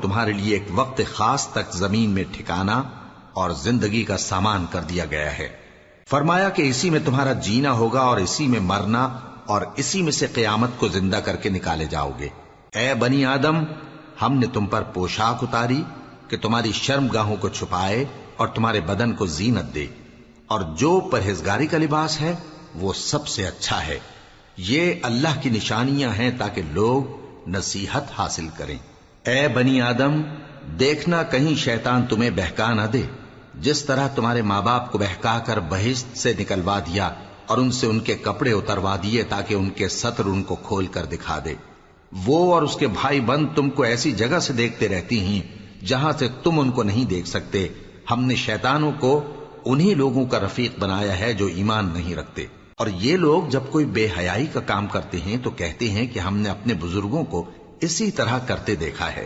تمہارے لیے ایک وقت خاص تک زمین میں ٹھکانا اور زندگی کا سامان کر دیا گیا ہے۔ فرمایا کہ اسی میں تمہارا جینا ہوگا اور اسی میں مرنا، اور اسی میں سے قیامت کو زندہ کر کے نکالے جاؤ گے۔ اے بنی آدم، ہم نے تم پر پوشاک اتاری کہ تمہاری شرم گاہوں کو چھپائے اور تمہارے بدن کو زینت دے، اور جو پرہیزگاری کا لباس ہے وہ سب سے اچھا ہے۔ یہ اللہ کی نشانیاں ہیں تاکہ لوگ نصیحت حاصل کریں۔ اے بنی آدم، دیکھنا کہیں شیطان تمہیں بہکا نہ دے، جس طرح تمہارے ماں باپ کو بہکا کر بہشت سے نکلوا دیا اور ان سے ان کے کپڑے اتروا دیے تاکہ ان کے ستر ان کو کھول کر دکھا دے۔ وہ اور اس کے بھائی بند تم کو ایسی جگہ سے دیکھتے رہتی ہیں جہاں سے تم ان کو نہیں دیکھ سکتے۔ ہم نے شیطانوں کو انہی لوگوں کا رفیق بنایا ہے جو ایمان نہیں رکھتے۔ اور یہ لوگ جب کوئی بے حیائی کا کام کرتے ہیں تو کہتے ہیں کہ ہم نے اپنے بزرگوں کو اسی طرح کرتے دیکھا ہے۔